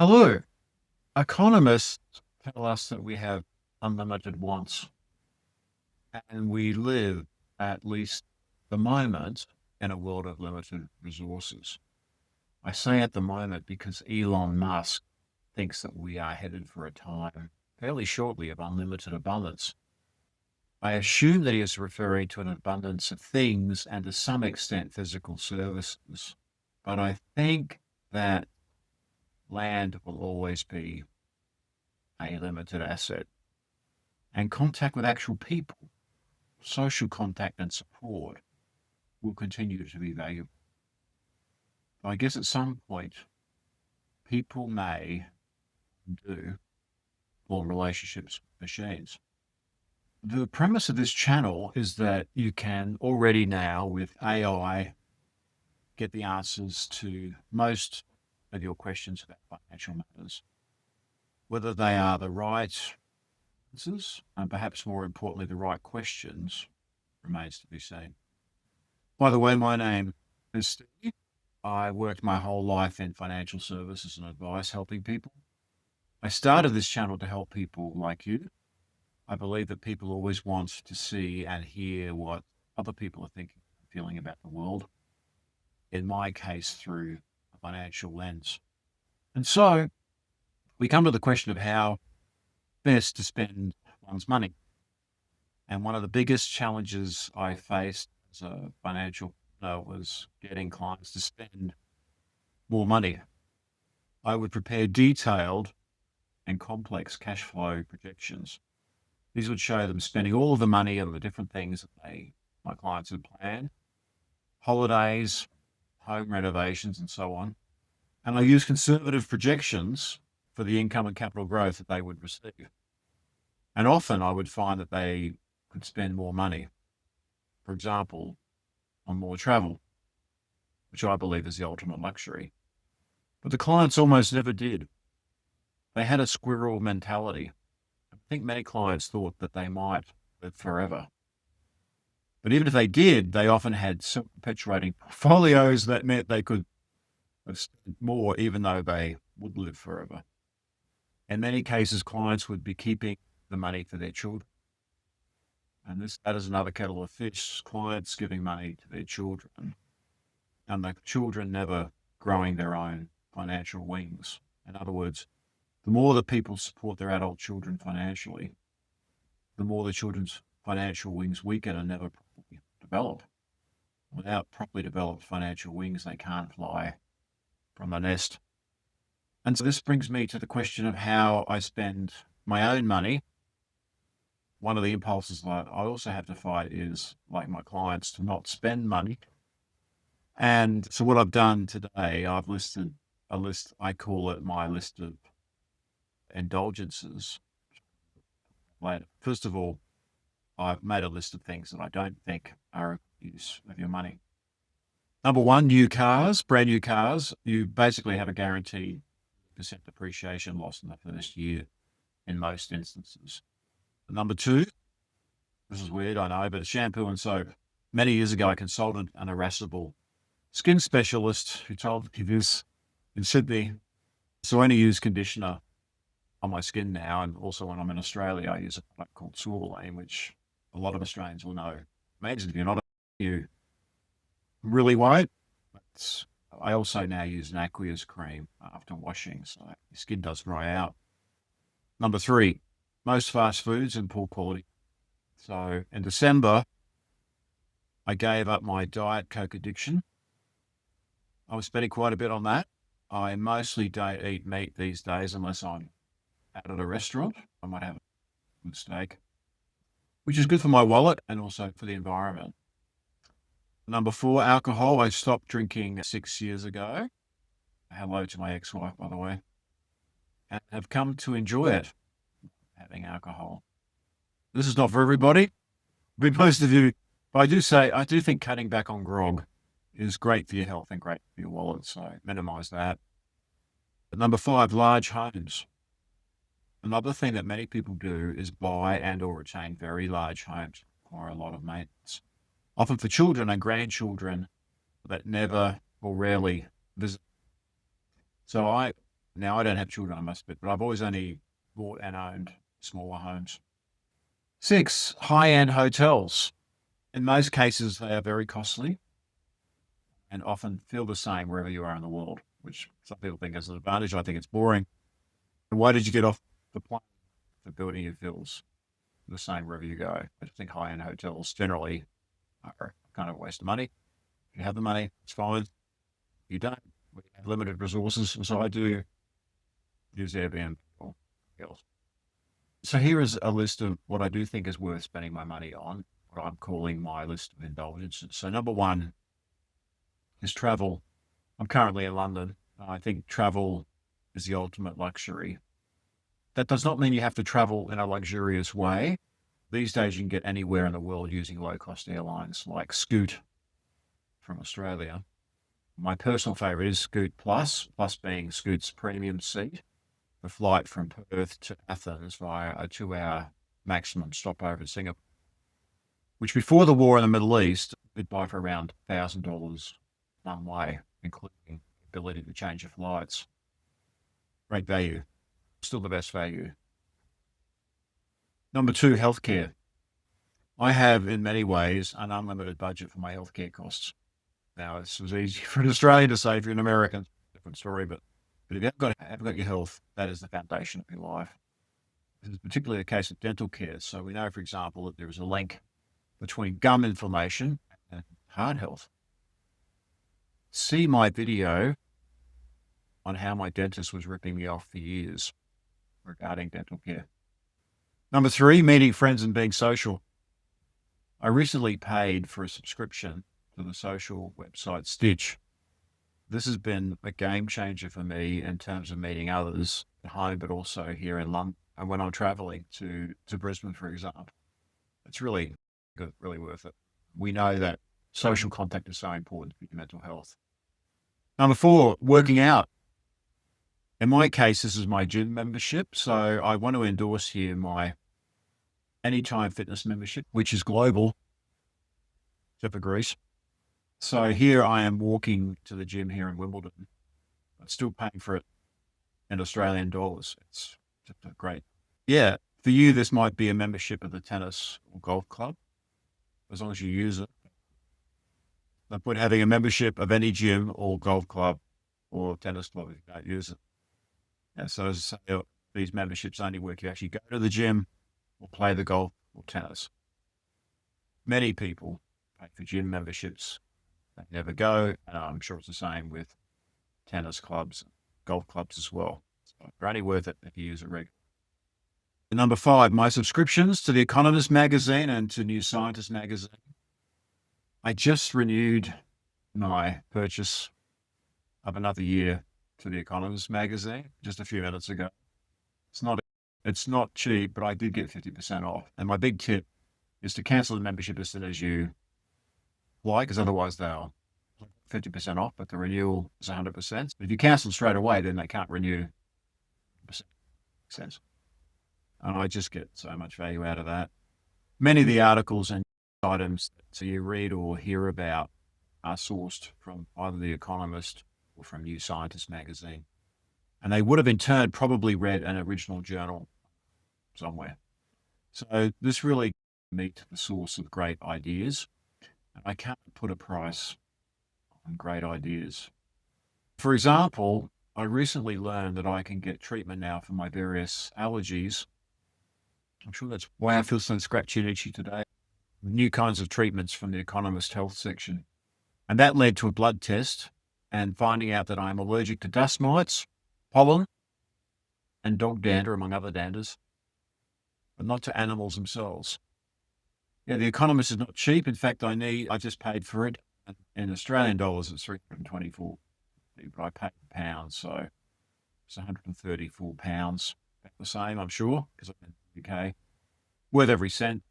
Hello. Economists tell us that we have unlimited wants, and we live, at least the moment, in a world of limited resources. I say at the moment because Elon Musk thinks that we are headed for a time fairly shortly of unlimited abundance. I assume that he is referring to an abundance of things and to some extent physical services. But I think that land will always be a limited asset. And contact with actual people, social contact and support will continue to be valuable. I guess at some point, people may do form relationships with machines. The premise of this channel is that you can already now, with AI, get the answers to most of your questions about financial matters. Whether they are the right answers, and perhaps more importantly, the right questions, remains to be seen. By the way, my name is Steve. I worked my whole life in financial services and advice, helping people. I started this channel to help people like you. I believe that people always want to see and hear what other people are thinking and feeling about the world, in my case, through a financial lens. And so we come to the question of how best to spend one's money. And one of the biggest challenges I faced as a financial was getting clients to spend more money. I would prepare detailed and complex cash flow projections. These would show them spending all of the money on the different things that my clients had planned, holidays, home renovations, and so on. And I use conservative projections for the income and capital growth that they would receive. And often I would find that they could spend more money, for example, on more travel, which I believe is the ultimate luxury. But the clients almost never did. They had a squirrel mentality. I think many clients thought that they might live forever. But even if they did, they often had self-perpetuating portfolios that meant they could have spent more even though they would live forever. In many cases, clients would be keeping the money for their children. And that is another kettle of fish, clients giving money to their children and the children never growing their own financial wings. In other words, the more that people support their adult children financially, the more the children's financial wings weaken and never properly develop. Without properly developed financial wings, they can't fly from the nest. And so this brings me to the question of how I spend my own money. One of the impulses that I also have to fight is, like my clients, to not spend money. And so what I've done today, I've listed a list, I call it my list of indulgences. Later. First of all, I've made a list of things that I don't think are a good use of your money. Number one, new cars, brand new cars. You basically have a guaranteed percent depreciation loss in the first year in most instances. Number two, this is weird, I know, but shampoo and soap. Many years ago, I consulted an irascible skin specialist who told me this in Sydney. So I only use conditioner on my skin now. And also when I'm in Australia, I use a product called Silverlane, which a lot of Australians will know. Imagine if you're not, you really won't. But I also now use an aqueous cream after washing, so your skin does dry out. Number three, most fast foods and poor quality. So in December, I gave up my Diet Coke addiction. I was spending quite a bit on that. I mostly don't eat meat these days unless I'm out at a restaurant. I might have a good steak, which is good for my wallet and also for the environment. Number four, alcohol. I stopped drinking 6 years ago. Hello to my ex-wife, by the way, and have come to enjoy it, having alcohol. This is not for everybody, but most of you, but I do think cutting back on grog is great for your health and great for your wallet, so minimize that. But number five, large homes. Another thing that many people do is buy and or retain very large homes or a lot of maintenance, often for children and grandchildren that never or rarely visit. So I Now, I don't have children, I must admit, but I've always only bought and owned smaller homes. 6, high-end hotels. In most cases, they are very costly and often feel the same wherever you are in the world, which some people think is an advantage. I think it's boring. And why did you get off the plane for building your feels the same wherever you go? I think high-end hotels generally are kind of a waste of money. If you have the money, it's fine. If you don't, we have limited resources, so I do use Airbnb or else. So here is a list of what I do think is worth spending my money on, what I'm calling my list of indulgences. So number one is travel. I'm currently in London. I think travel is the ultimate luxury. That does not mean you have to travel in a luxurious way. These days, you can get anywhere in the world using low cost airlines like Scoot from Australia. My personal favorite is Scoot Plus, Plus being Scoot's premium seat. The flight from Perth to Athens via a 2-hour maximum stopover in Singapore, which before the war in the Middle East, we'd buy for around $1,000 one way, including the ability to change your flights. Great value, still the best value. Number two, healthcare. I have, in many ways, an unlimited budget for my healthcare costs. Now, this was easy for an Australian to say. If you're an American, different story. But if you haven't got your health, that is the foundation of your life. This is particularly the case of dental care. So we know, for example, that there is a link between gum inflammation and heart health. See my video on how my dentist was ripping me off for years regarding dental care. Number three, meeting friends and being social. I recently paid for a subscription to the social website Stitch. This has been a game changer for me in terms of meeting others at home, but also here in London. And when I'm traveling to Brisbane, for example, it's really good, really worth it. We know that social contact is so important for your mental health. Number four, working out. In my case, this is my gym membership. So I want to endorse here my Anytime Fitness membership, which is global, except for Greece. So here I am walking to the gym here in Wimbledon, but still paying for it in Australian dollars. It's just great. Yeah, for you, this might be a membership of the tennis or golf club, as long as you use it. No point having a membership of any gym or golf club or tennis club if you don't use it. Yeah, so as I say, these memberships only work if you actually go to the gym or play the golf or tennis. Many people pay for gym memberships. They never go. And I'm sure it's the same with tennis clubs, golf clubs as well. So they're only worth it if you use it regularly. Number five, my subscriptions to The Economist magazine and to New Scientist magazine. I just renewed my purchase of another year to The Economist magazine just a few minutes ago. It's not cheap, but I did get 50% off. And my big tip is to cancel the membership as soon as you apply, because otherwise they'll 50% off, but the renewal is 100%. But if you cancel straight away, then they can't renew. Makes sense. And I just get so much value out of that. Many of the articles and items that you read or hear about are sourced from either The Economist or from New Scientist magazine. And they would have in turn probably read an original journal somewhere. So this really meets the source of great ideas. And I can't put a price on great ideas. For example, I recently learned that I can get treatment now for my various allergies. I'm sure that's why I feel so scratchy and itchy today. New kinds of treatments from the Economist Health section. And that led to a blood test and finding out that I'm allergic to dust mites, pollen, and dog dander, among other danders, but not to animals themselves. Yeah, The Economist is not cheap. In fact, I just paid for it. In Australian dollars, it's 324, but I paid in pounds, so it's 134 pounds. The same, I'm sure, because I'm in the UK. Worth every cent.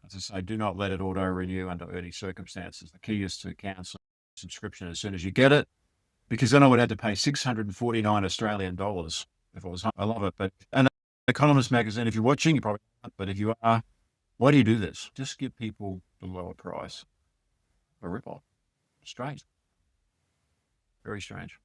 As I say, do not let it auto-renew under any circumstances. The key is to cancel subscription as soon as you get it, because then I would have to pay 649 Australian dollars if I was home. I love it. But an Economist magazine, if you're watching, you probably aren't, but if you are, why do you do this? Just give people the lower price. A rip-off. Strange. Very strange.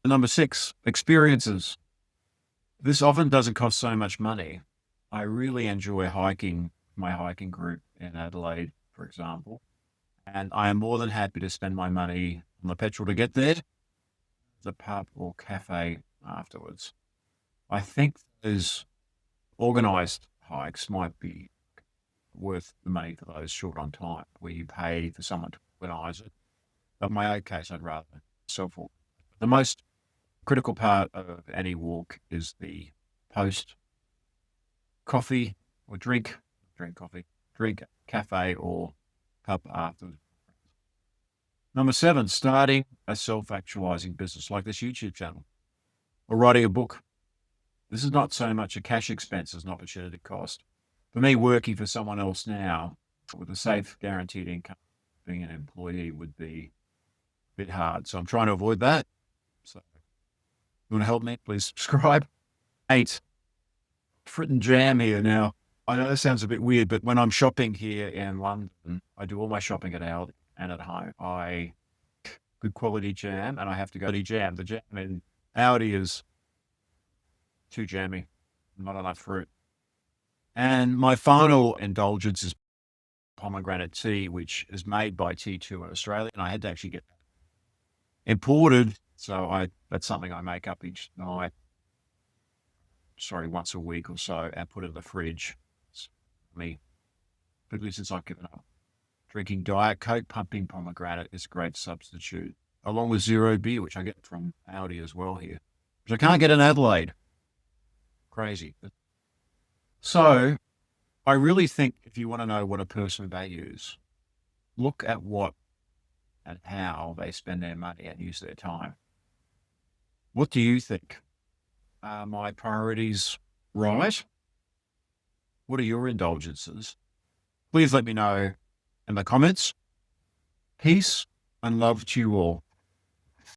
Number 6, experiences. This often doesn't cost so much money. I really enjoy hiking, my hiking group in Adelaide, for example, and I am more than happy to spend my money on the petrol to get there, the pub or cafe afterwards. I think those organised hikes might be worth the money for those short on time, where you pay for someone to organise it. But in my own case, I'd rather self walk. The most critical part of any walk is the post coffee or drink coffee, drink cafe or pub afterwards. Number 7, starting a self actualizing business like this YouTube channel or writing a book. This is not so much a cash expense as an opportunity cost. For me, working for someone else now with a safe, guaranteed income, being an employee would be a bit hard. So I'm trying to avoid that. So if you want to help me, please subscribe. 8, fruit and jam here now. I know this sounds a bit weird, but when I'm shopping here in London, I do all my shopping at Aldi and at home. I good quality jam, and I have to go to jam. The jam in Aldi is too jammy, not enough fruit. And my final indulgence is pomegranate tea, which is made by T2 in Australia, and I had to actually get imported. So that's something I make up each night, once a week or so, and put in the fridge. It's me, particularly since I've given up drinking Diet Coke, pumping pomegranate is a great substitute, along with zero beer, which I get from Aldi as well here, which I can't get in Adelaide. Crazy. So I really think if you want to know what a person values, look at what and how they spend their money and use their time. What do you think? Are my priorities right? What are your indulgences? Please let me know in the comments. Peace and love to you all.